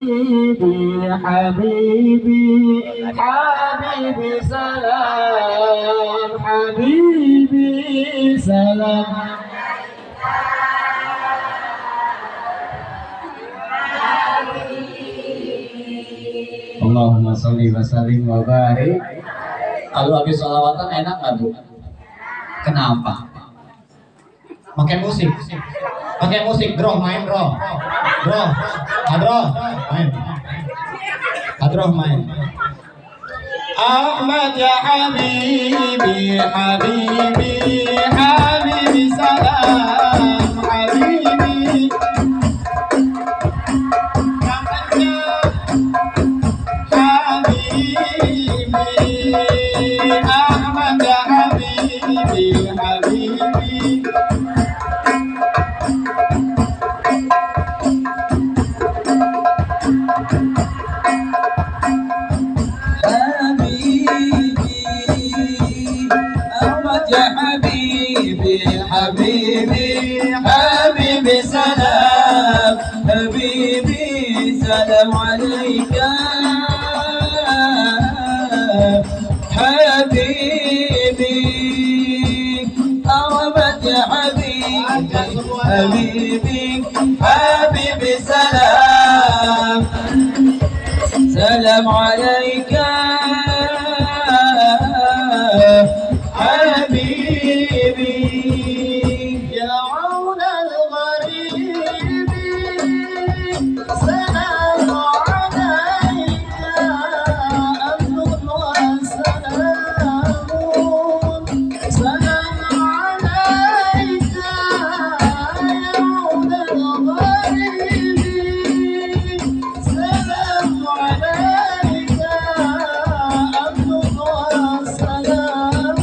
حبيبي حبيبي حبيبي سلام حبيبي سلام. Allahumma sholli wa sallim wa barik. Kalau habis sholawatan enak nggak Bu? Kenapa? Pakai musik. Pakai musik, bro, main bro. Bro, hadroh, main. Hadroh main. Ahmad ya habibi, habibi, habibi salam, habibi. Ahmad ya habibi, habibi. حبيبي حبيبي سلام حبيبي سلام عليك حبيبي أربت يا حبيبي حبيبي حبيبي سلام سلام عليك حبيبي يا عون الغريب سلام عليك أمن وسلام سلام عليك يا عون الغريب سلام عليك أمن وسلام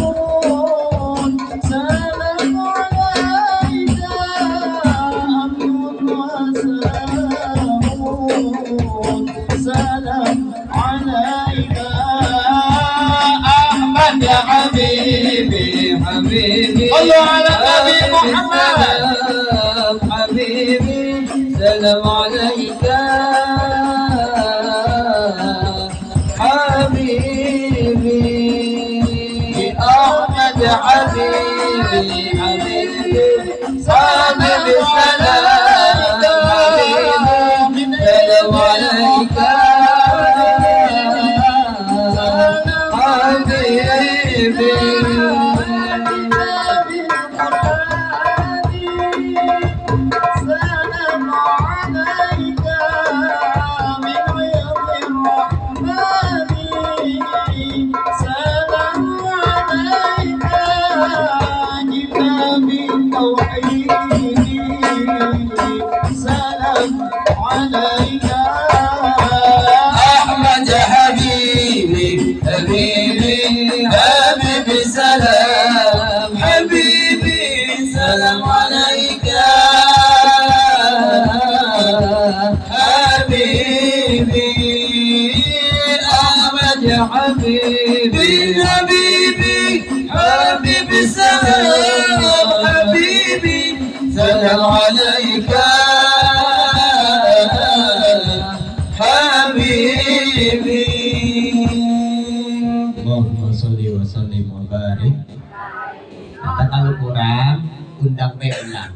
سلام عليك أمن وسلام سلام عليك أحمد يا حبيبي حبيبي صلوا على النبي محمد حبيبي سلام عليك حبيبي أحمد حبيبي حبيبي حبيبي سلام حبيبي سلام عليك حبيبي سلام عليك من غير الرحمن سلام عليك جئنا بالتوحيد سلام عليك أحمد حبيبي حبيبي حبيبي سلام حبيبي سلام عليك حبيبي أحمد حبيبي حبيبي حبيبي سلام حبيبي سلام عليك حبيبي Allahumma sholli wa sallim wa barik. Kata kalau kurang undang ulang.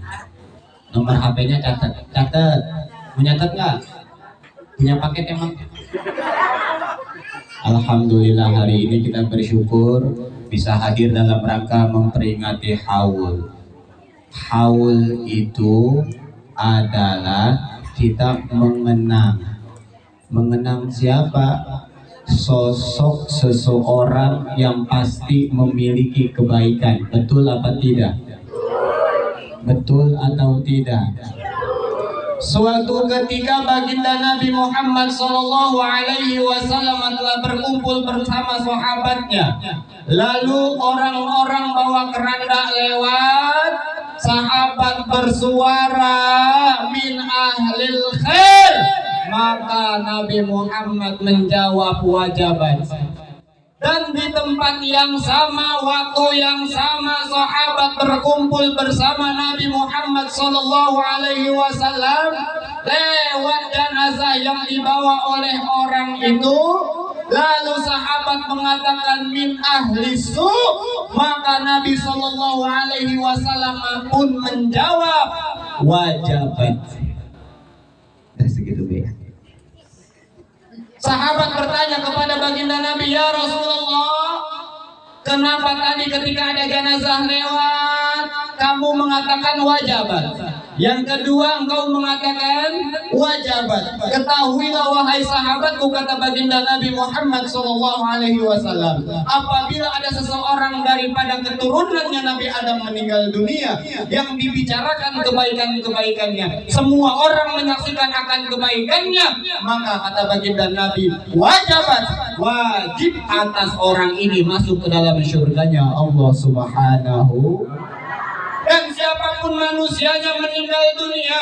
Nomor HP-nya catat. Catat. Menyatat nggak? Punya paket emang? Alhamdulillah hari ini kita bersyukur bisa hadir dalam rangka memperingati Haul. Haul itu adalah kita mengenang siapa? Sosok seseorang yang pasti memiliki kebaikan. Betul apa tidak? Betul atau tidak? Suatu ketika baginda Nabi Muhammad SAW telah berkumpul bersama sahabatnya. Lalu orang-orang bawa keranda lewat. Sahabat bersuara min ahlil khair. Maka Nabi Muhammad menjawab wajaban. Dan di tempat yang sama, waktu yang sama, sahabat berkumpul bersama Nabi Muhammad SAW. lewat jenazah yang dibawa oleh orang itu. Lalu sahabat mengatakan min ahli su, maka Nabi Shallallahu Alaihi Wasallam pun menjawab wajibat. Segitu ya. Sahabat bertanya kepada baginda Nabi, ya Rasulullah, kenapa tadi ketika ada jenazah lewat kamu mengatakan wajibat? Yang kedua engkau mengatakan wajibat. Ketahuilah wahai sahabatku, kata baginda Nabi Muhammad SAW, apabila ada seseorang daripada keturunannya Nabi Adam meninggal dunia yang dibicarakan kebaikan-kebaikannya, semua orang menyaksikan akan kebaikannya, maka kata baginda Nabi wajibat, wajib atas orang ini masuk ke dalam surganya Allah Subhanahu. Dan siapapun manusianya meninggal dunia,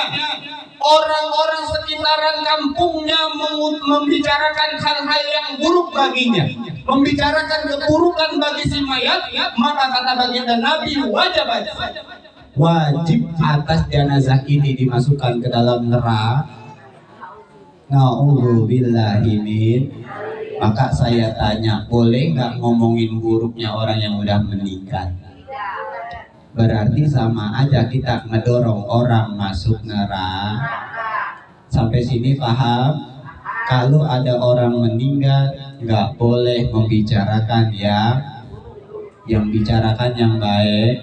orang-orang sekitaran kampungnya membicarakan hal-hal yang buruk baginya, membicarakan keburukan bagi si mayat, maka kata baginda Nabi wajib atas jenazah ini dimasukkan ke dalam neraka. Na'udzubillahi min. Maka saya tanya, boleh nggak ngomongin buruknya orang yang udah meninggal? Berarti sama aja kita ngedorong orang masuk neraka. Sampai sini paham? Kalau ada orang meninggal, nggak boleh membicarakan yang bicarakan yang baik.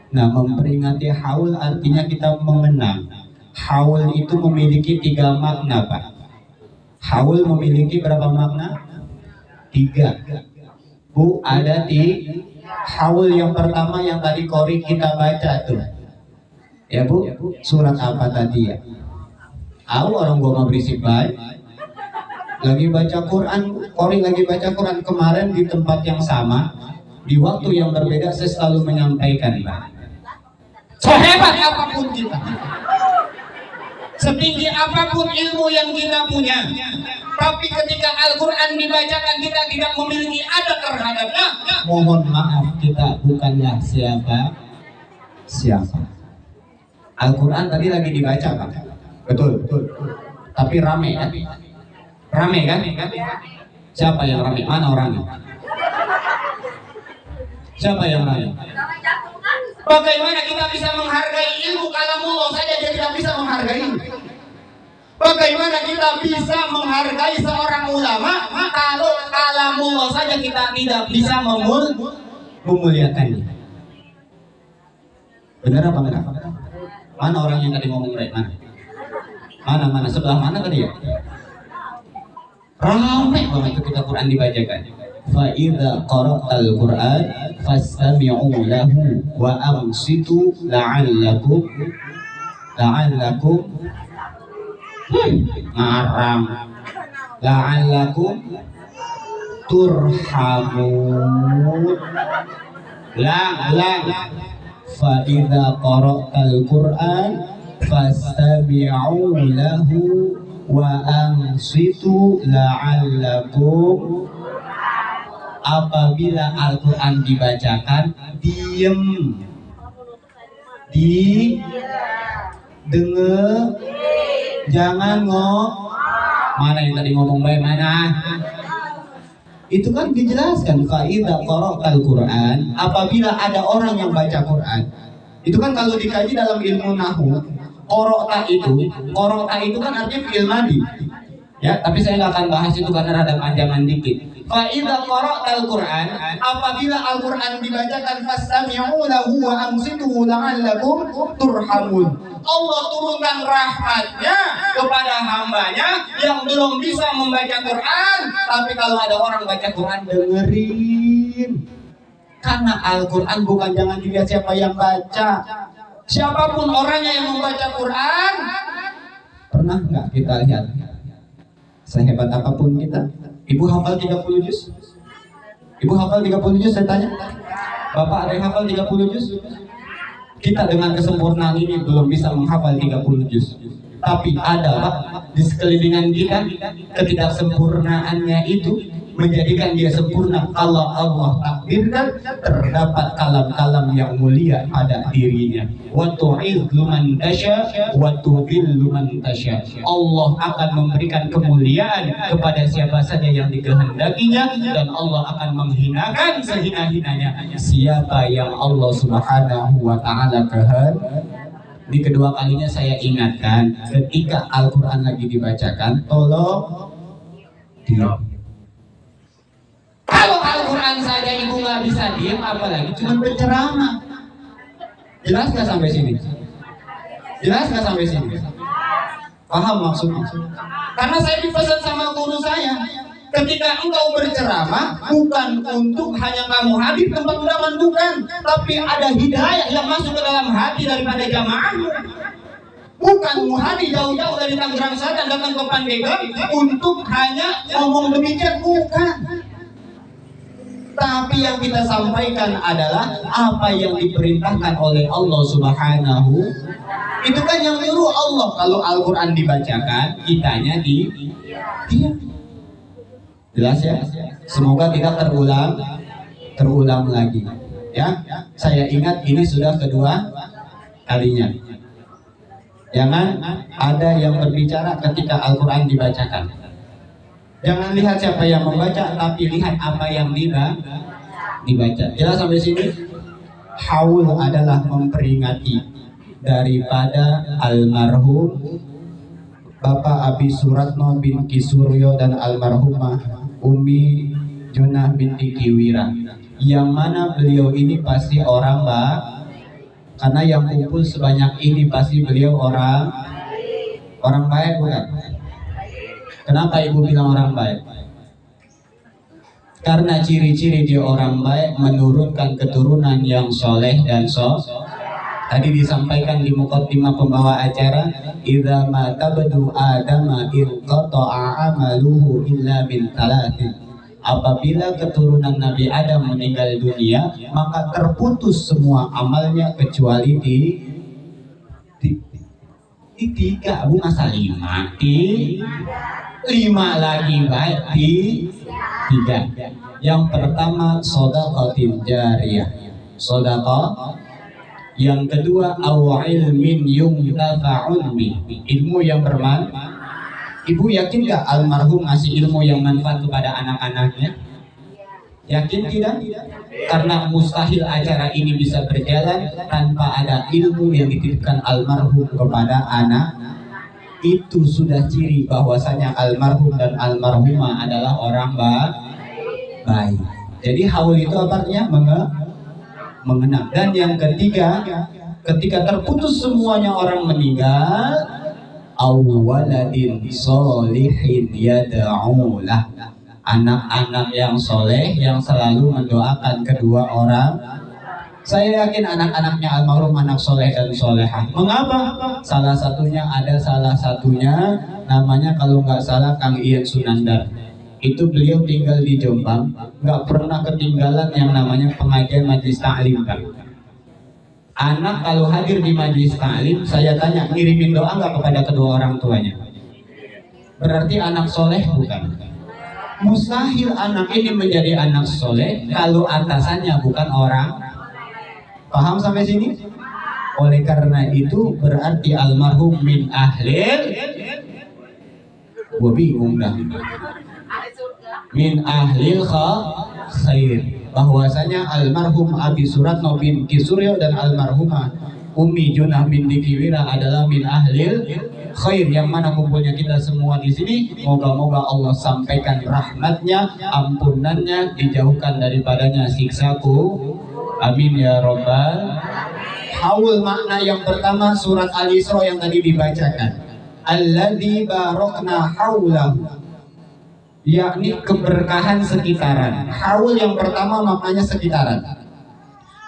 Nah, memperingati haul artinya kita mengenang. Haul itu memiliki 3 makna, Pak. Haul memiliki berapa makna? 3. Bu, ada di haul yang pertama yang tadi Kori kita baca tuh. Ya Bu, surat apa tadi ya? Orang gua mau berisik baik. Lagi baca Quran, Kori lagi baca Quran kemarin di tempat yang sama, di waktu yang berbeda saya selalu menyampaikan, Pak. Sehebat apapun kita, setinggi apapun ilmu yang kita punya, tapi ketika Al-Quran dibacakan kita tidak memiliki adab terhadapnya, mohon maaf, kita bukanlah siapa. Al-Quran tadi lagi dibaca, Pak. Betul. Tapi rame kan? Rame kan? Siapa yang rame? Mana orangnya? Siapa yang rame? Bagaimana kita bisa menghargai ilmu kalamullah saja dia tidak bisa menghargai? Bagaimana kita bisa menghargai seorang ulama kalau kalamullah saja kita tidak bisa memuliakannya? Benar apa enggak? Mana orang yang tadi ngomong baik? Mana? Sebelah mana tadi ya? Ramai banget ketika Quran dibacakan. Fa idza qara'tal Qur'an fastami'u lahu wa ansitu la'allakum turhamun. La fa idza qara'tal Qur'an fastami'u lahu wa ansitu la'allakum. Apabila Al-Quran dibacakan, diem, denger, jangan mana yang tadi ngomong baik mana? Itu kan dijelaskan fa idza qara'tal Qur'an, apabila ada orang yang baca Quran. Itu kan kalau dikaji dalam ilmu nahwu, qara'ta itu kan artinya fi'il madhi. Ya, tapi saya nggak akan bahas itu karena rada panjangan dikit. Fa idza qara'tal Qur'an, apabila Al-Qur'an dibacakan fastami'u lahu wa ansitu la'allakum turhamun. Allah turunkan rahmatnya kepada hambanya yang belum bisa membaca Quran, tapi kalau ada orang baca Quran dengerin. Karena Al-Quran bukan jangan dilihat siapa yang baca, siapapun orangnya yang membaca Quran. Pernah nggak kita lihat? Sehebat apapun kita, Ibu hafal 30 juz? Ibu hafal 30 juz saya tanya? Bapak ada yang hafal 30 juz? Kita dengan kesempurnaan ini belum bisa menghafal 30 juz. Tapi ada Pak di sekelilingan kita ketidaksempurnaannya itu menjadikan dia sempurna. Kalau Allah takdirkan terdapat kalam-kalam yang mulia pada dirinya. Wa tu'izzu man tasya wa tudhillu man tasya. Allah akan memberikan kemuliaan kepada siapa saja yang dikehendakinya, dan Allah akan menghinakan sehina-hinanya siapa yang Allah Subhanahu wa taala kehendaki. Di kedua kalinya saya ingatkan, ketika Al-Quran lagi dibacakan, tolong diam. Kalau Al-Quran saja ibu nggak bisa diam, apalagi cuma berceramah. Jelas nggak sampai sini? Jelas nggak sampai sini? Paham maksudnya? Karena saya dipesan sama guru saya, ketika engkau berceramah bukan untuk hanya kamu hadir tempat undangan, bukan, tapi ada hidayah yang masuk ke dalam hati daripada jamaahmu. Bukan muhadi jauh-jauh dari Tangerang Selatan datang ke Pandeglang untuk hanya ngomong demikian, bukan. Tapi yang kita sampaikan adalah apa yang diperintahkan oleh Allah Subhanahu. Itu kan yang nyuruh Allah. Kalau Al-Quran dibacakan, kitanya diam. Jelas ya? Semoga tidak terulang lagi. Ya, saya ingat ini sudah kedua kalinya. Jangan ada yang berbicara ketika Al-Quran dibacakan. Jangan lihat siapa yang membaca, tapi lihat apa yang dibaca. Jelas sampai sini? Haul adalah memperingati daripada almarhum Bapak Abi Suratno bin Kisuryo dan almarhumah Umi Junah binti Kiwira, yang mana beliau ini pasti orang karena yang kumpul sebanyak ini pasti beliau orang baik, bukan? Kenapa ibu bilang orang baik? Karena ciri-ciri dia orang baik menurunkan keturunan yang soleh dan tadi disampaikan di muqaddimah pembawa acara, idza ma tabdu adama inqata'a amaluhu illa min thalathin. Apabila keturunan Nabi Adam meninggal dunia, maka terputus semua amalnya kecuali di tiga. Bu masa lima? Lima lagi baik di tiga. Yang pertama shadaqatin jariyah, sedekah. Yang kedua aw ilmin yuntafa'un bi, ilmu yang bermanfaat. Ibu yakin gak almarhum ngasih ilmu yang manfaat kepada anak-anaknya? Yakin tidak? Karena mustahil acara ini bisa berjalan tanpa ada ilmu yang dititipkan almarhum kepada anak. Itu sudah ciri bahwasanya almarhum dan almarhumah adalah orang baik. Jadi haul itu artinya mengenang. Dan yang ketiga, ketika terputus semuanya orang meninggal, awwaladin solihin yad'ulah, anak-anak yang soleh yang selalu mendoakan kedua orang. Saya yakin anak-anaknya almarhum anak soleh dan solehah. Mengapa? Salah satunya namanya kalau nggak salah Kang Ian Sunandar. Itu beliau tinggal di Jombang, nggak pernah ketinggalan yang namanya pengajian majlis ta'lim, Kang. Anak kalau hadir di majlis ta'lim, saya tanya, ngirimin doa nggak kepada kedua orang tuanya? Berarti anak soleh bukan? Mustahil anak ini menjadi anak soleh kalau atasannya bukan orang. Paham sampai sini? Oleh karena itu berarti almarhum min ahlil, gua bingung dah, min ahlil khair, bahwasanya almarhum Abi Suratno bin Kisuryo dan almarhumah Umi Junah binti Kiwira adalah min ahlil khair, yang mana kumpulnya kita semua di sini. Moga-moga Allah sampaikan rahmatnya, ampunannya, dijauhkan daripadanya siksaku. Amin ya Rabbal. Haul makna yang pertama surat Al-Isra yang tadi dibacakan, alladzi barakna haulahu, yakni keberkahan sekitaran. Haul yang pertama maknanya sekitaran.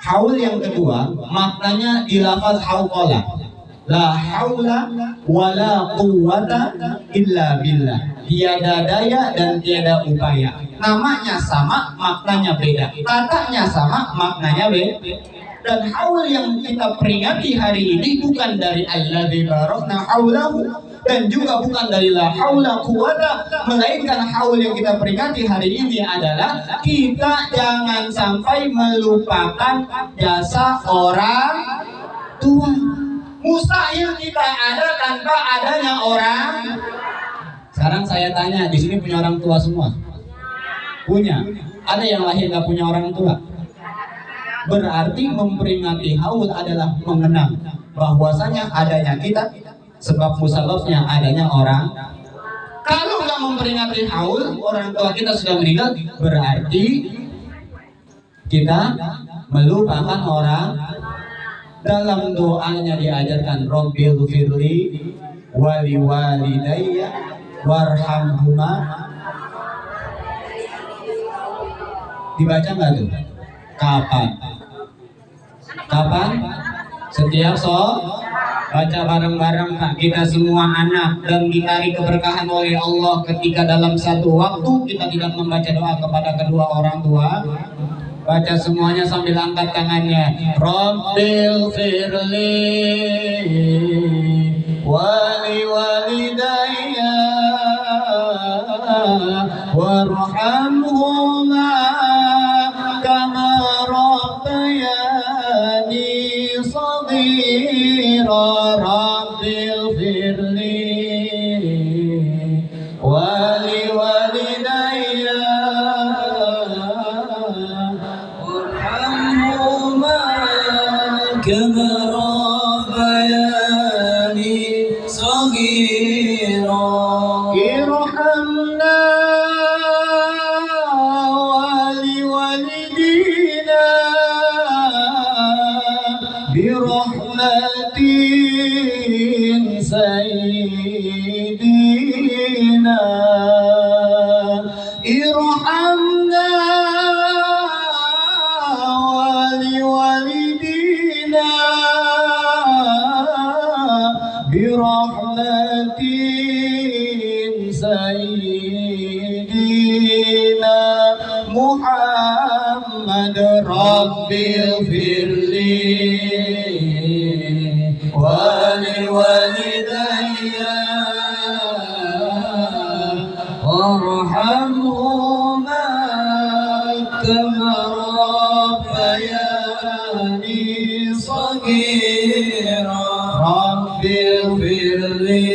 Haul yang kedua maknanya di lafaz hauqala, la haula wala quwwata illa billah, tiada daya dan tiada upaya. Namanya sama, maknanya beda. Katanya sama, maknanya beda. Dan haul yang kita peringati hari ini bukan dari alladzi barakna haulahu, dan juga bukan dari la haula quwata, melainkan haul yang kita peringati hari ini adalah kita jangan sampai melupakan jasa orang tua. Mustahil kita ada tanpa adanya orang. Sekarang saya tanya, di sini punya orang tua semua? Punya. Ada yang lahir gak punya orang tua? Berarti memperingati haul adalah mengenang bahwasanya adanya kita, sebab musababnya adanya orang. Kalau nggak memperingati haul, orang tua kita sudah meninggal, berarti kita melupakan orang. Dalam doanya diajarkan Rabbil firli wali walidayya warhamhuma. Dibaca nggak tuh? Kapan? Kapan? Setiap baca bareng-bareng Kak, kita semua anak, dan ditarik keberkahan oleh Allah ketika dalam satu waktu kita tidak membaca doa kepada kedua orang tua. Baca semuanya sambil angkat tangannya. Rabbil firli wali walidayya warhamhuma kama rabbayani shaghira. Rabbil firli wali walidayya warhamhuma kama rabbayani shaghira. Irhamna wali walidina birahmatin sayyidina. Irhamna wali walidina birahmatin sayyidina Muhammad. Rabbil firli wali walidayya warhamhuma kama rabbayani shaghira. Rabbil firli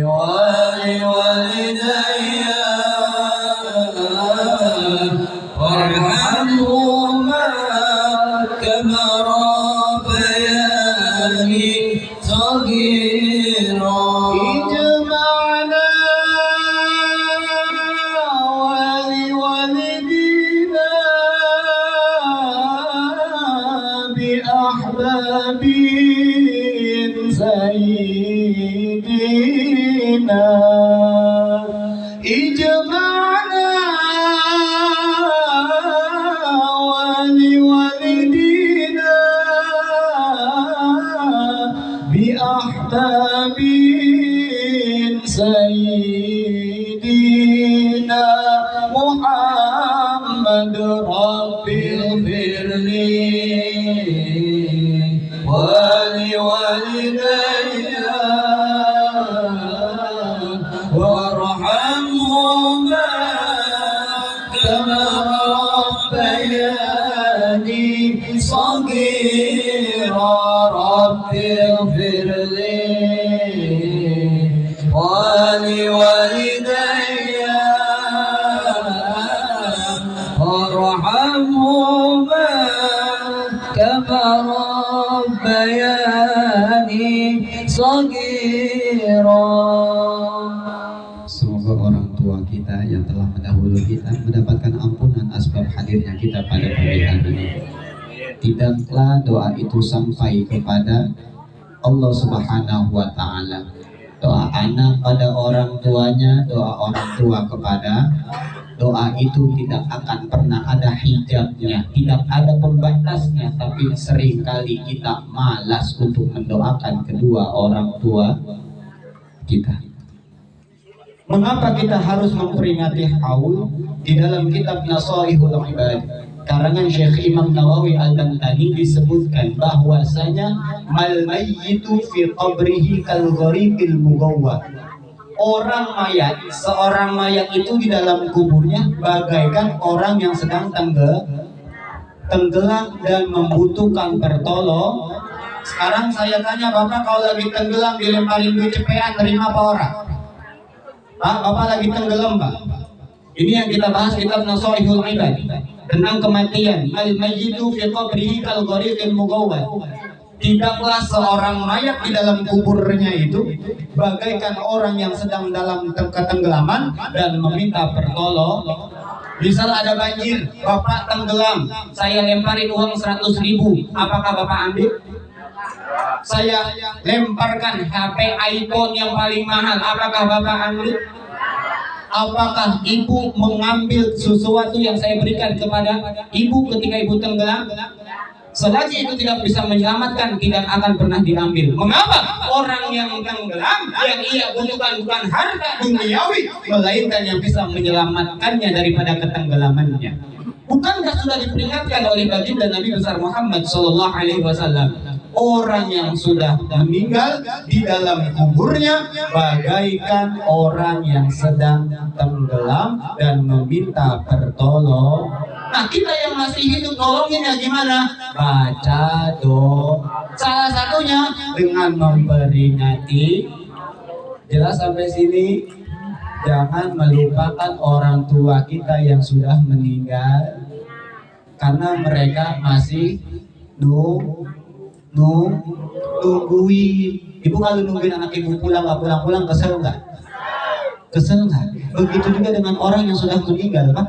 wali walidayya warhamhuma kama rabbayani shaghira. Ijma'na wali walidina bi ahbabin sayyidina. Ijma'na wali walidina bi ahbabin sayyidina Muhammad. Rabbil firli wali walidayya warhamhuma kama rabbayani shaghira. Rabbil firli wali walidayya warhamhuma kama rabbayani shaghira. Semoga orang tua kita yang telah mendahului kita mendapatkan ampunan asbab hadirnya kita pada pagi hari ini. Tidaklah doa itu sampai kepada Allah Subhanahu wa Ta'ala. Doa anak pada orang tuanya, doa orang tua kepada, doa itu tidak akan pernah ada hijabnya, tidak ada pembatasnya. Tapi seringkali kita malas untuk mendoakan kedua orang tua kita. Mengapa kita harus memperingati haul? Di dalam kitab Nasaihul Ibad karangan Syekh Imam Nawawi Al-Bantani disebutkan bahwasanya mal mayyitu fi qabrihi kal ghariqil mugawwa. Orang mayat, seorang mayat itu di dalam kuburnya bagaikan orang yang sedang tenggelam dan membutuhkan pertolong. Sekarang saya tanya Bapak, kalau lagi tenggelam dilemparin duit cepean, terima apa orang? Pak, Bapak lagi tenggelam Pak. Ini yang kita bahas kitab Nasaihul Ibad tentang kematian. Al-mayyitu fi qabrihi kal ghariqil mugawwa. Tidaklah seorang mayat di dalam kuburnya itu bagaikan orang yang sedang dalam ketenggelaman dan meminta pertolong. Misal ada banjir, Bapak tenggelam, saya lemparin uang 100.000, apakah Bapak ambil? Saya lemparkan HP iPhone yang paling mahal, apakah Bapak ambil? Apakah ibu mengambil sesuatu yang saya berikan kepada ibu ketika ibu tenggelam? Selagi itu tidak bisa menyelamatkan, tidak akan pernah diambil. Mengapa? Orang yang tenggelam, yang ia butuhkan bukan harta duniawi, melainkan yang bisa menyelamatkannya daripada ketenggelamannya. Bukankah sudah diperingatkan oleh baginda Nabi besar Muhammad Sallallahu Alaihi Wasallam? Orang yang sudah meninggal di dalam kuburnya bagaikan orang yang sedang tenggelam dan meminta pertolongan. Nah, kita yang masih hidup nolonginnya gimana? Baca doa. Salah satunya dengan memperingati. Jelas sampai sini? Jangan melupakan orang tua kita yang sudah meninggal, karena mereka masih nungguin. Ibu kalau nungguin anak ibu pulang nggak pulang-pulang, kesel nggak? Kesel nggak? Begitu juga dengan orang yang sudah meninggal, Pak.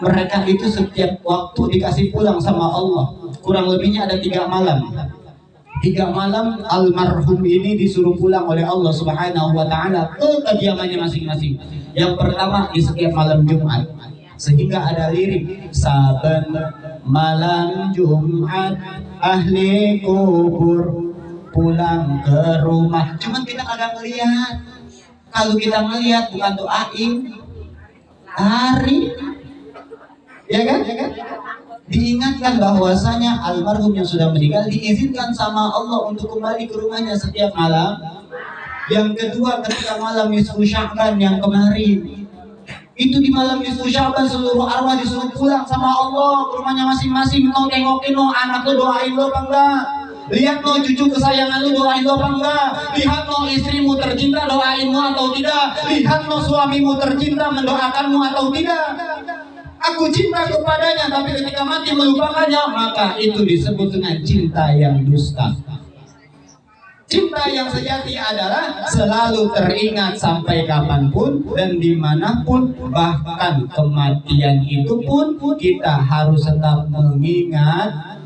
Mereka itu setiap waktu dikasih pulang sama Allah. Kurang lebihnya ada 3 malam. 3 malam almarhum ini disuruh pulang oleh Allah Subhanahu wa Ta'ala ke kediamannya masing-masing. Yang pertama di setiap malam Jumat, sehingga ada lirik, saben malam Jumat ahli kubur pulang ke rumah. Cuman kita agak ngelihat. Kalau kita ngelihat bukan doain, hari, ya kan? Diingatkan bahwasanya almarhum yang sudah meninggal diizinkan sama Allah untuk kembali ke rumahnya setiap malam. Yang kedua, ketika malam nisfu Sya'ban yang kemarin, itu di malam nisfu Sya'ban seluruh arwah disuruh pulang sama Allah ke rumahnya masing-masing. No tengokin no anak lo, doain lo apa enggak? Lihat no cucu kesayangan lo, doain lo apa enggak? Lihat no istrimu tercinta, doain lo atau tidak? Lihat no suamimu tercinta, mendoakanmu atau tidak? Aku cinta kepadanya, tapi ketika mati melupakannya, maka itu disebut dengan cinta yang dusta. Cinta yang sejati adalah selalu teringat sampai kapanpun dan dimanapun, bahkan kematian itu pun kita harus tetap mengingat.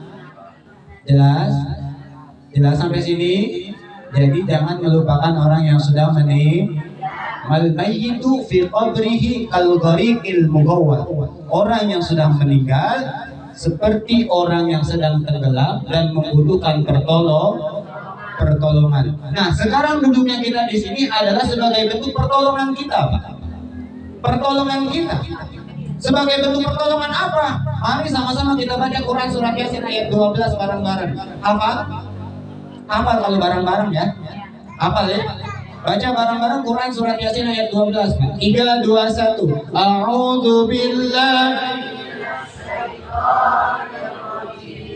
Jelas? Jelas sampai sini? Jadi jangan melupakan orang yang sudah meninggal. Mal mayyitu fi qabrihi kal ghariqil mugawwa. Orang yang sudah meninggal seperti orang yang sedang tenggelam dan membutuhkan pertolongan. Nah, sekarang duduknya kita di sini adalah sebagai bentuk pertolongan kita, Pak. Pertolongan kita. Sebagai bentuk pertolongan apa? Mari sama-sama kita baca Quran surat Yasin ayat 12 bareng-bareng. Hafal? Hafal kalau bareng-bareng ya. Hafal ya? Baca bareng-bareng Quran surat Yasin ayat 12. 3, 2, 1. A'udzu billahi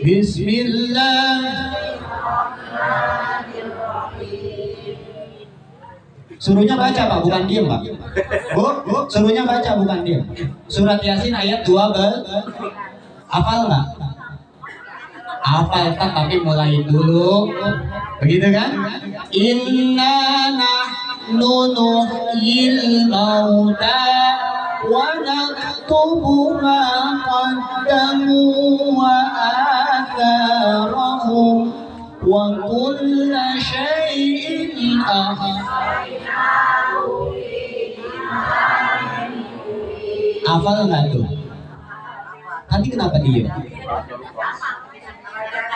Bismillahirrahmanirrahim. Suruhnya baca Pak, bukan diam Pak. Bu, suruhnya baca bukan diam. Surat Yasin ayat 12. Hafal nggak? Hafal kan, tapi mulai dulu. Begitu kan? Inna nahnu nuhyil mauta wa naktubu ma qaddamu wa atharahum wa kulla syai'in ahsaynahu fi imamin. Hafal nggak tuh? Tadi kenapa diem?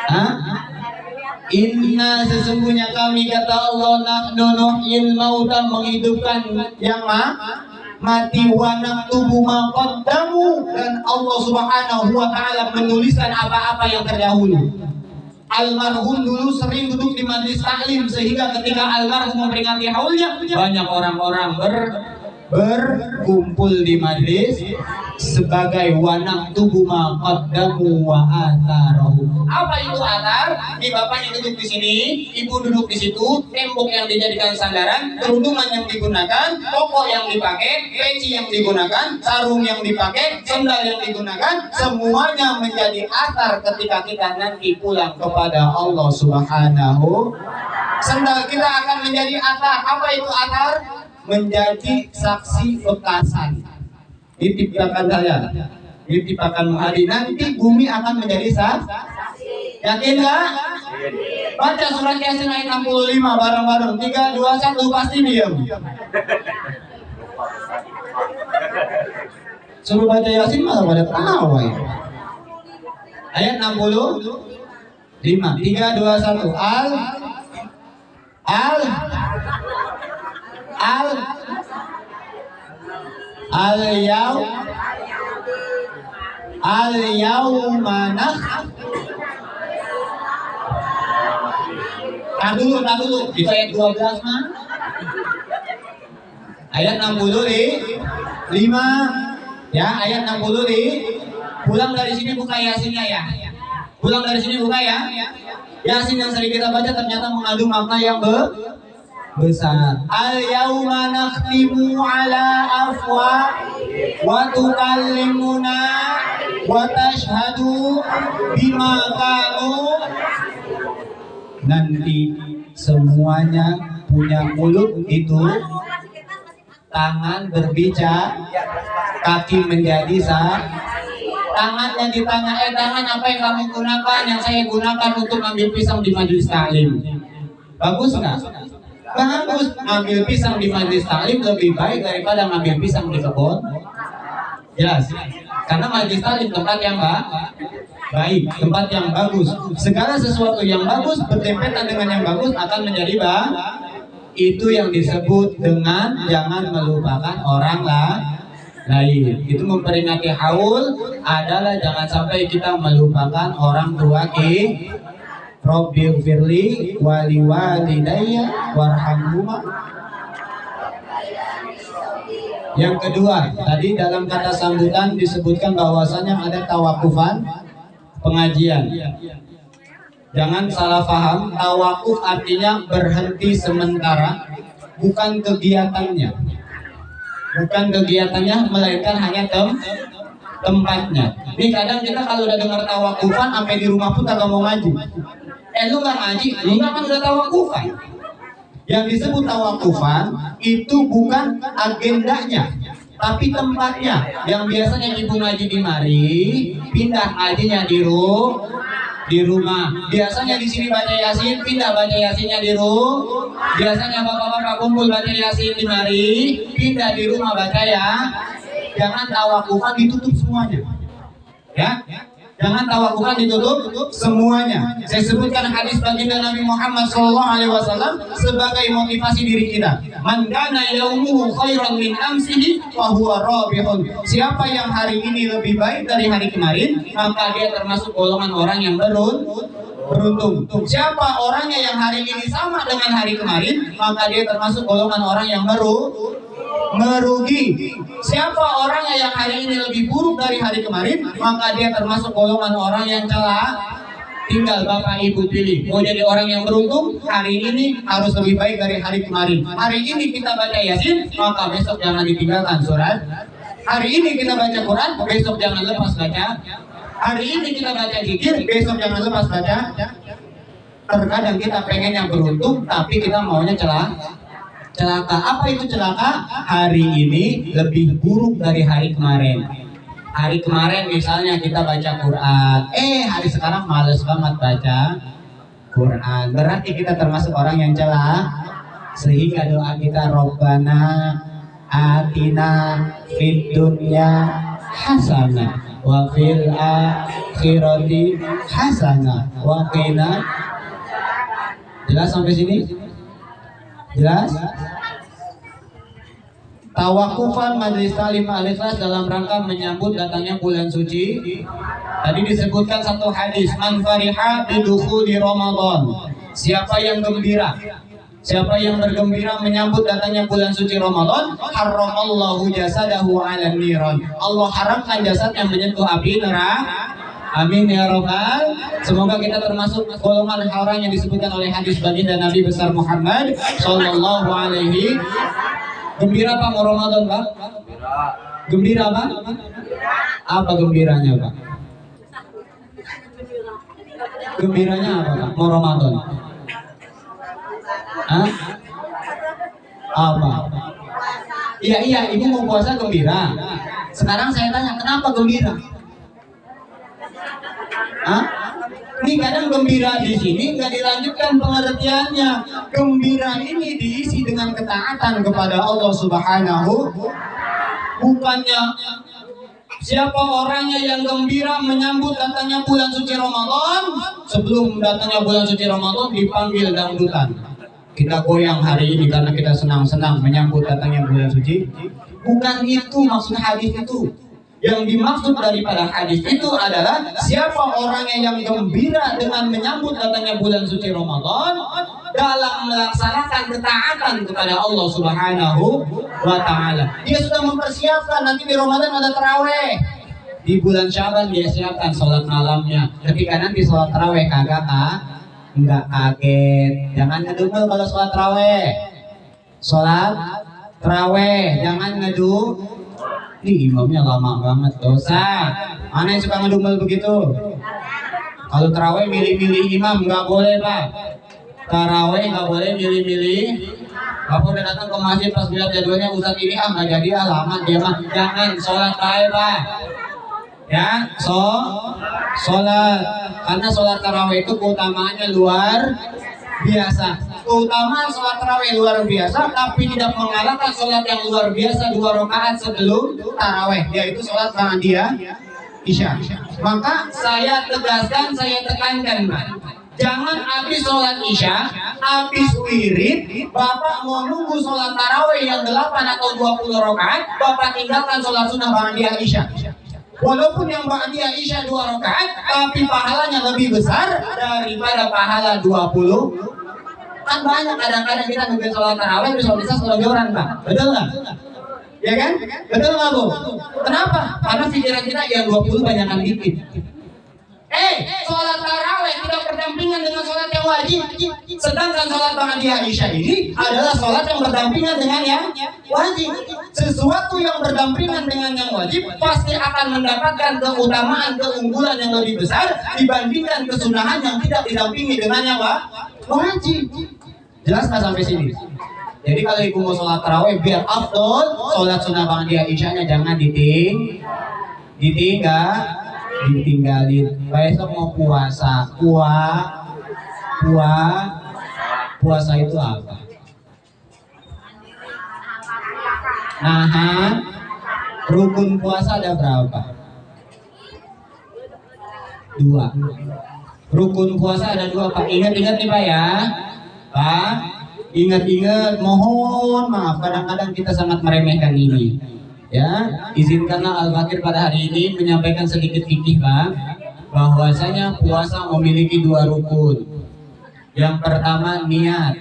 Hah? Inna sesungguhnya kami, kata Allah, nahnu nuhyil mauta menghidupkan yang mati wa naktubu ma qaddamu, dan Allah Subhanahu wa taala menuliskan apa-apa yang terdahulu. Almarhum dulu sering duduk di majelis taklim, sehingga ketika almarhum memperingati haulnya, banyak orang-orang berkumpul di majelis sebagai wanak tubuh ma qaddamu wa atharahu. Apa itu athar? Di bapak yang duduk di sini, ibu duduk di situ, tembok yang dijadikan sandaran, kerudungan yang digunakan, toko yang dipakai, peci yang digunakan, sarung yang dipakai, sendal yang digunakan, semuanya menjadi athar ketika kita nanti pulang kepada Allah Subhanahu. Sendal kita akan menjadi athar. Apa itu athar? Menjadi saksi bekasan. Ditipakan saya, ditipakan Muhadi, nanti bumi akan menjadi saksi. Yakin nggak? Baca surat Yasin ayat 65 bareng-bareng. 3, 2, 1 pasti diam. Suruh baca Yasin malah pada tawa ya. Ayat 65. 3, 2, 1. Al-yauma Nah dulu, itu ayat 12 mah. Ayat 65. Ya, ayat 60 pulang dari sini buka Yasinnya ya. Pulang dari sini buka ya. Yasin yang sering kita baca ternyata mengandung makna yang besar. Al-yauma nakhtimu ala wa tukallimuna wa tashhadu bima kanu. Nanti semuanya punya mulut itu, tangan berbicara, kaki menjadi tangannya ditanya, tangan apa yang kamu gunakan? Yang saya gunakan untuk ambil pisang di majelis taklim. Bagus nggak? Bagus. Ambil pisang di majelis taklim lebih baik daripada ngambil pisang di kebun. Jelas. Karena majelis taklim tempat yang baik, tempat yang bagus. Segala sesuatu yang bagus berdempetan dengan yang bagus akan menjadi itu yang disebut dengan jangan melupakan orang lain. Itu memperingati haul adalah jangan sampai kita melupakan orang tua kita. Rabbighfirli wali walidayya warhamhuma. Yang kedua, tadi dalam kata sambutan disebutkan bahwasanya ada tawakufan pengajian. Jangan salah paham, tawakuf artinya berhenti sementara, bukan kegiatannya. Bukan kegiatannya, melainkan hanya tempatnya. Ini kadang kita kalau udah dengar tawakufan sampai di rumah pun kagak mau ngaji. Lu nggak ngaji, lu nggak kan udah tawakufan. Yang disebut tawakufan itu bukan agendanya, tapi tempatnya. Yang biasanya ibu ngaji di mari, pindah ngajinya di rumah. Biasanya di sini baca Yasin, pindah baca Yasinnya di rumah. Biasanya bapak-bapak kumpul baca Yasin di mari, pindah di rumah baca ya. Jangan tawakufan ditutup semuanya. Ya. Jangan tawakufan ditutup semuanya. Saya sebutkan hadis baginda Nabi Muhammad SAW sebagai motivasi diri kita. Man kana yaumuhu khairan min amsihi fa huwa rabihun. Siapa yang hari ini lebih baik dari hari kemarin, maka dia termasuk golongan orang yang beruntung. Siapa orangnya yang hari ini sama dengan hari kemarin, maka dia termasuk golongan orang yang merugi. Siapa orangnya yang hari ini lebih buruk dari hari kemarin, maka dia termasuk golongan orang yang celaka. Tinggal bapak ibu pilih, mau jadi orang yang beruntung, hari ini harus lebih baik dari hari kemarin. Hari ini kita baca Yasin, maka besok jangan ditinggalkan surat. Hari ini kita baca Quran, besok jangan lepas baca. Hari ini kita baca zikir, besok jangan lepas baca. Terkadang kita pengen yang beruntung, tapi kita maunya celaka. Apa itu celaka? Hari ini lebih buruk dari hari kemarin. Hari kemarin misalnya kita baca Quran, hari sekarang males banget baca Quran. Berarti kita termasuk orang yang celaka. Sehingga doa kita, Rabbana atina fid dunya hasanah wa fil akhirati hasanah wa qina. Jelas sampai sini? Jelas? Tawakufan Majelis Taklim Al-Ikhlas dalam rangka menyambut datangnya bulan suci. Tadi disebutkan satu hadis, man fariha bidukhuli Ramadan. Siapa yang gembira, siapa yang bergembira menyambut datangnya bulan suci Ramadan, haramallahu jasadahu 'alan niran. Allah haramkan jasadnya menyentuh api neraka. Amin ya rabbal. Semoga kita termasuk golongan orang yang disebutkan oleh hadis baginda Nabi besar Muhammad sallallahu alaihi. Gembira Pak mau Ramadan Pak? Gembira Pak? Apa gembiranya Pak? Gembiranya apa Pak? Mau Ramadan? Hah? Apa? Iya, ibu mau puasa gembira. Sekarang saya tanya, kenapa gembira? Hah? Ini kadang gembira di sini nggak dilanjutkan pengertiannya. Gembira ini diisi dengan ketaatan kepada Allah Subhanahu. Bukannya siapa orangnya yang gembira menyambut datangnya bulan suci Ramadan, sebelum datangnya bulan suci Ramadan dipanggil dangdutan. Kita goyang hari ini karena kita senang-senang menyambut datangnya bulan suci. Bukan itu maksud hadis itu. Yang dimaksud daripada hadis itu adalah siapa orangnya yang gembira dengan menyambut datangnya bulan suci Ramadan dalam melaksanakan ketaatan kepada Allah Subhanahu wa ta'ala. Dia sudah mempersiapkan nanti di Ramadan ada taraweh. Di bulan Syaban dia siapkan sholat malamnya. Ketika nanti sholat taraweh kagak enggak kaget. Jangan ngedumel kalau sholat taraweh. Sholat taraweh jangan ngedumel. Ini imamnya lama banget, dosa. Mana yang suka ngedumel begitu? Kalau taraweh milih-milih imam nggak boleh Pak. Taraweh nggak boleh milih-milih. Bapak udah datang ke masjid pas lihat jadwalnya Ustadz ini nggak jadi lama dia mah. Jangan sholat taraweh Pak. Ya, sholat. Karena sholat taraweh itu keutamaannya luar biasa. Keutamaan sholat tarawih luar biasa, tapi tidak mengalahkan sholat yang luar biasa 2 rakaat sebelum tarawih, yaitu sholat ba'diyah isya. Maka saya tegaskan, saya tekankan, jangan habis sholat isya, habis wirid, Bapak mau nunggu sholat tarawih yang 8 atau 20 rakaat, Bapak tinggalkan sholat sunnah ba'diyah isya. Walaupun yang ba'diyah isya 2 rakaat, tapi pahalanya lebih besar daripada pahala 20. Kan banyak kadang-kadang kita nungguin sholat tarawih terus sholat isya selonjoran Pak, betul nggak? Ya kan? Betul nggak Bu? Kenapa? Karena pikiran kita yang 20 banyakan dikit. Sholat tarawih tidak berdampingan dengan sholat yang wajib. Sedangkan sholat ba'diyah isya ini adalah sholat yang berdampingan dengan yang wajib. Sesuatu yang berdampingan dengan yang wajib pasti akan mendapatkan keutamaan, keunggulan yang lebih besar dibandingkan kesunahan yang tidak didampingi dengan yang wajib. Jelas nggak sampai sini? Jadi kalau ibu mau sholat tarawih biar afdol, sholat sunnah ba'diyah isyanya jangan ditinggalin. Besok mau puasa, puasa itu apa? Nahan. Rukun puasa ada berapa? 2. Rukun puasa ada 2 Pak. Ingat-ingat nih Pak ya. Pak, ingat-ingat, mohon maaf kadang-kadang kita sangat meremehkan ini. Ya, izinkanlah Al-Fakir pada hari ini menyampaikan sedikit fikih Pak, bahwasanya puasa memiliki 2 rukun. Yang pertama niat.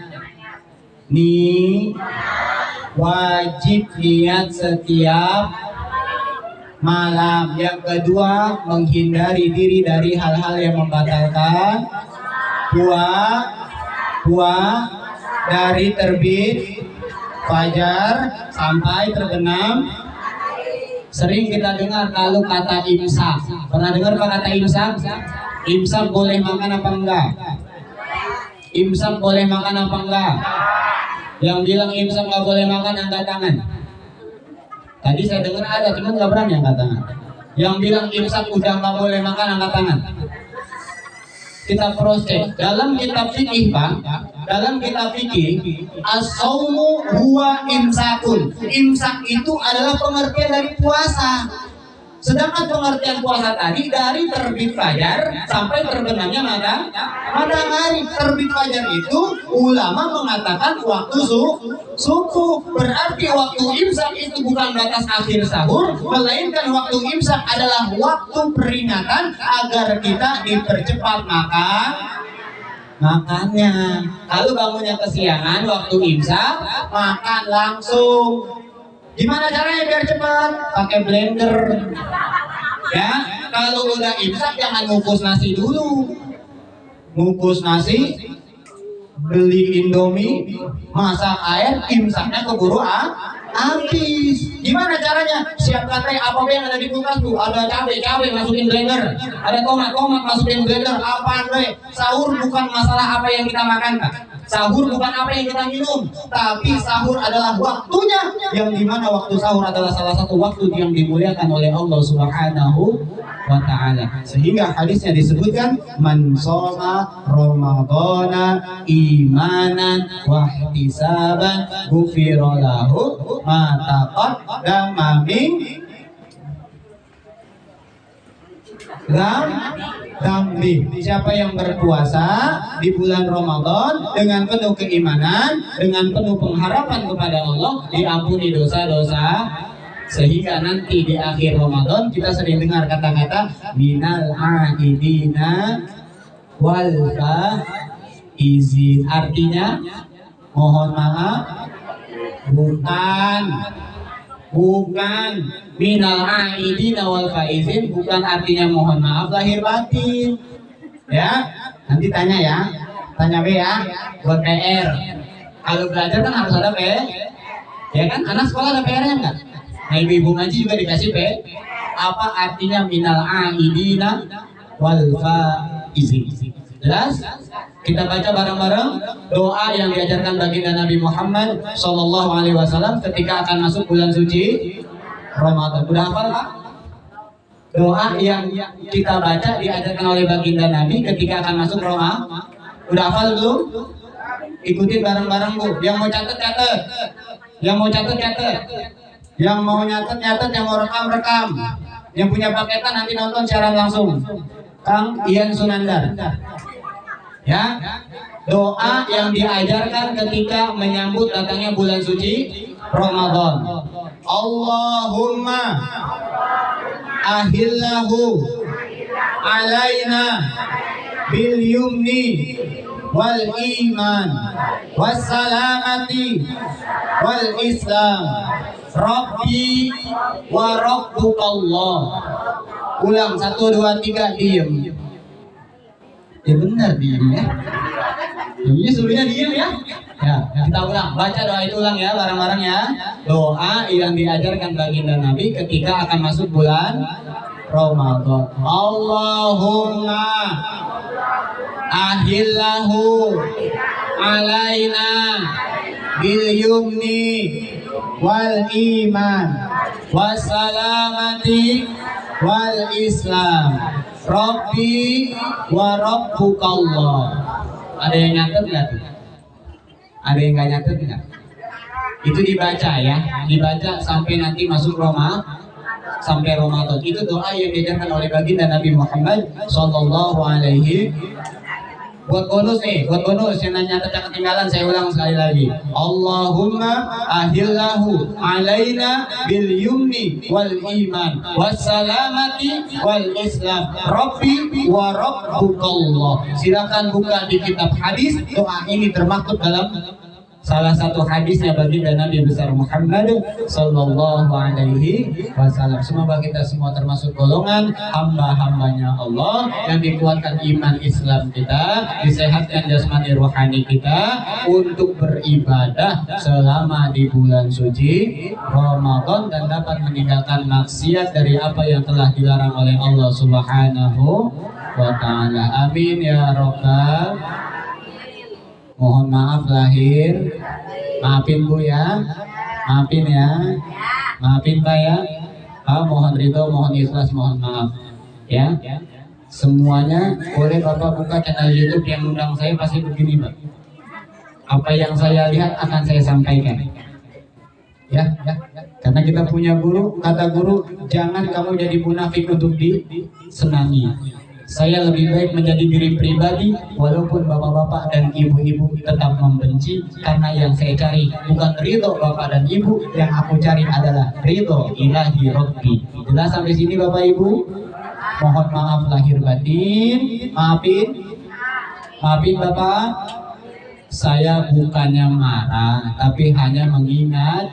Wajib niat setiap malam. Yang kedua menghindari diri dari hal-hal yang membatalkan dari terbit fajar sampai terbenam. Sering kita dengar kalau kata imsak. Pernah dengar Pak kata imsak? Imsak boleh makan apa enggak? Imsak boleh makan apa enggak? Yang bilang imsak nggak boleh makan angkat tangan. Tadi saya dengar ada, cuma nggak berani angkat tangan. Yang bilang imsak udah nggak boleh makan angkat tangan. Kita proses dalam kitab fikih Pak, dalam kitab fikih as-saumu huwa imsakun. Imsak itu adalah pengertian dari puasa. Sedangkan pengertian puasa tadi dari terbit fajar sampai terbenamnya matahari. Terbit fajar itu ulama mengatakan waktu subuh. Berarti waktu imsak itu bukan batas akhir sahur, melainkan waktu imsak adalah waktu peringatan agar kita dipercepat makannya. Kalau bangunnya kesiangan waktu imsak, makan langsung. Gimana caranya biar cepat? Pakai blender. Ya, kalau udah imsak jangan ngukus nasi dulu. Ngukus nasi, beli Indomie, masak air, imsaknya keburu habis. Gimana caranya? Siapkan teh apa yang ada di kulkas tuh? Ada cabai masukin blender, ada tomat masukin blender. Apaan deh? Sahur bukan masalah apa yang kita makan, Kak. Sahur bukan apa yang kita minum, tapi sahur adalah waktunya, yang dimana waktu sahur adalah salah satu waktu yang dimuliakan oleh Allah Subhanahu wa ta'ala. Sehingga hadisnya disebutkan man shoma ramadhana imanan wa ihtisaban ghufira lahu ma taqaddama min dambi. Siapa yang berpuasa di bulan Ramadan dengan penuh keimanan, dengan penuh pengharapan kepada Allah, diampuni dosa-dosa, sehingga nanti di akhir Ramadan kita sering dengar kata-kata minal aidina wal faizin. Artinya mohon maaf, bukan minal aidina wal faizin, bukan artinya mohon maaf lahir batin. Ya, nanti tanya B ya, buat PR. Kalau belajar kan harus ada P, ya kan? Anak sekolah ada PR-nya enggak? Nah, ibu-ibu ngaji juga dikasih P. Apa artinya minal aidina wal faizin? Jelas? Kita baca bareng-bareng doa yang diajarkan baginda Nabi Muhammad SAW ketika akan masuk bulan suci Ramadan. Udah hafal, Pak? Doa yang kita baca diajarkan oleh baginda Nabi ketika akan masuk Ramadan. Udah hafal belum? Ikutin bareng-bareng, Bu. Yang mau catat catat. Yang mau catat catat. Yang mau nyatet nyatet, yang mau rekam rekam. Yang punya paketan nanti nonton siaran langsung. Kang Ian Sunandar. Ya, doa yang diajarkan ketika menyambut datangnya bulan suci Ramadan. Allahumma ahillahu alaina bil yumni wal iman was salamati wal islam Rabbi wa rabbukallah. Ulang 1 2 3 diem. Ya benar diem ya. Ini suruhnya diem ya. Ya, kita ulang. Baca doa itu ulang ya bareng-bareng ya. Doa yang diajarkan baginda Nabi ketika akan masuk bulan Ramadan. Allahumma ahillahu alaina bil yumni wal iman was salamati wal islam Rabbi wa rabbukallah. Ada yang nyatet nggak tuh? Ada yang nggak nyatet nggak? Itu dibaca ya, dibaca sampai nanti masuk sampai Ramadan. Itu doa yang diajarkan oleh baginda Nabi Muhammad Sallallahu Alaihi. Buat bonus yang nanya jangan ketinggalan, saya ulang sekali lagi. Allahumma ahillahu alaina bil yumni wal iman was salamati wal islam Rabbi wa rabbukallah. Silakan buka di kitab hadis, doa ini termaktub dalam salah satu hadisnya baginda Nabi besar Muhammad Sallallahu Alaihi Wasallam. Semoga kita semua termasuk golongan hamba-hambanya Allah yang dikuatkan iman Islam kita, disehatkan jasmani rohani kita untuk beribadah selama di bulan suci Ramadan dan dapat meninggalkan maksiat dari apa yang telah dilarang oleh Allah Subhanahu wa Ta'ala. Amin ya Rabbal. Mohon maaf lahir, maafin Bu ya, maafin ya, maafin Pak ya. Mohon ridho, mohon ikhlas, mohon maaf ya. Semuanya boleh Bapak buka channel YouTube yang undang saya pasti begini Pak. Apa yang saya lihat akan saya sampaikan. Ya, karena kita punya guru, kata guru, jangan kamu jadi munafik untuk disenangi. Saya lebih baik menjadi diri pribadi walaupun bapak-bapak dan ibu-ibu tetap membenci, karena yang saya cari bukan ridho bapak dan ibu, yang aku cari adalah ridho ilahi Rabbi. Jelas sampai sini Bapak Ibu? Mohon maaf lahir batin, maafin Bapak. Saya bukannya marah, tapi hanya mengingat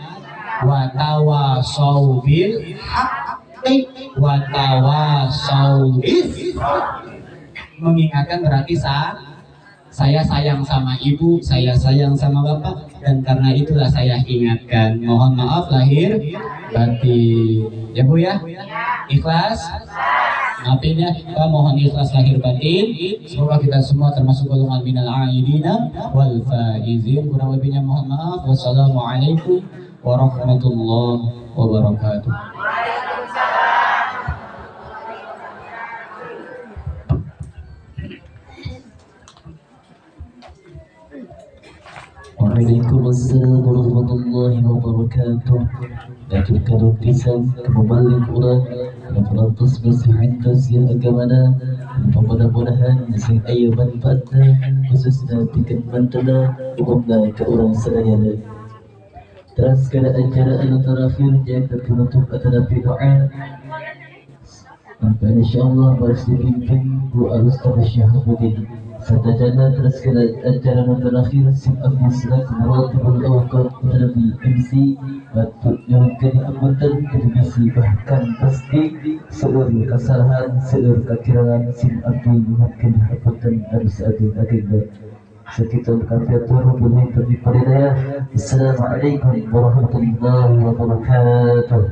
watawasau bil haqqi watawasau bis. Mengingatkan berarti saya sayang sama ibu, saya sayang sama bapak, dan karena itulah saya ingatkan. Mohon maaf lahir batin. Ya Bu ya? Ikhlas? Maafin ya, kita mohon ikhlas lahir batin. Semoga kita semua termasuk golongan minal aidina wal faizin. Kurang lebihnya mohon maaf. Wassalamualaikum warahmatullahi wabarakatuh. Waalaikumsalam warahmatullahi wabarakatuh. Laturkan lukisan kembali orang Ratus bersihin kasihan agamana. Mudah-mudahan sing ayo manfaatna khususnya bikin mantana umumna ke orang sadayana. Terus kada acara anu terakhir jaga penutup acara doa. Maka insyaallah harus dipimpin Bu Al-Ustaz Syahabuddin. Satajana terus kada acara anu terakhir sim Abdi Silat Muratibul Awqaf Nabi MC Batuk yang kini apunten kedivisi bahkan pasti seluruh kesalahan seluruh kekurangan sim Abdi mungkin apunten harus agenda sekitar kafiatur boleh terdipadaya. Assalamualaikum warahmatullahi wabarakatuh.